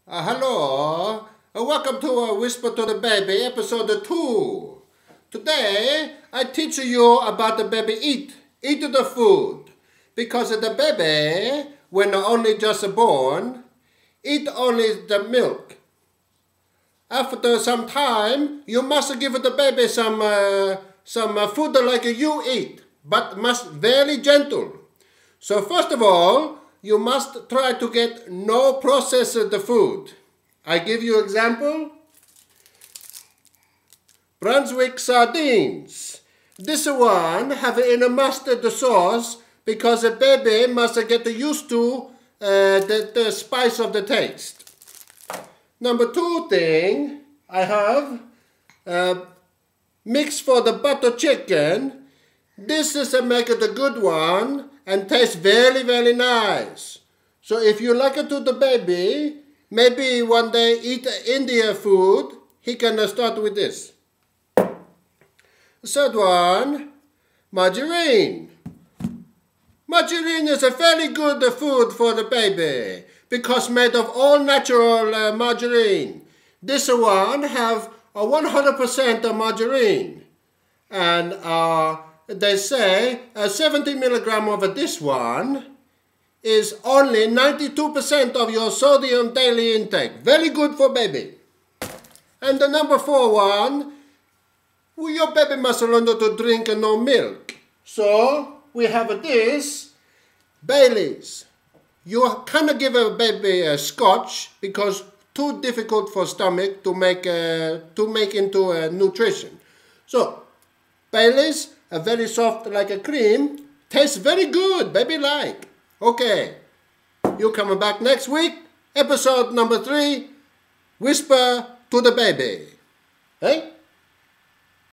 Hello, welcome to Whisper to the Baby, episode 2. Today, I teach you about the baby eat the food. Because the baby, when only just born, eat only the milk. After some time, you must give the baby some food like you eat, but must very gentle. So first of all, you must try to get no processed food. I give you example. Brunswick sardines. This one have in a mustard sauce because the baby must get used to the spice of the taste. Number 2 thing, I have mix for the butter chicken. This is a make it a good one and tastes very, very nice. So if you like it to the baby, maybe one day eat Indian food, he can start with this. Third one, margarine. Margarine is a very good food for the baby because made of all natural margarine. This one have 100% margarine, and they say 70 milligram of this one is only 92% of your sodium daily intake. Very good for baby. And the number 4 one, your baby must learn to drink no milk. So we have this, Baileys. You cannot give a baby a scotch because too difficult for stomach to make into nutrition. So Baileys, very soft like a cream, tastes very good, baby like. Okay, you coming back next week, episode number 3, Whisper to the Baby. Hey?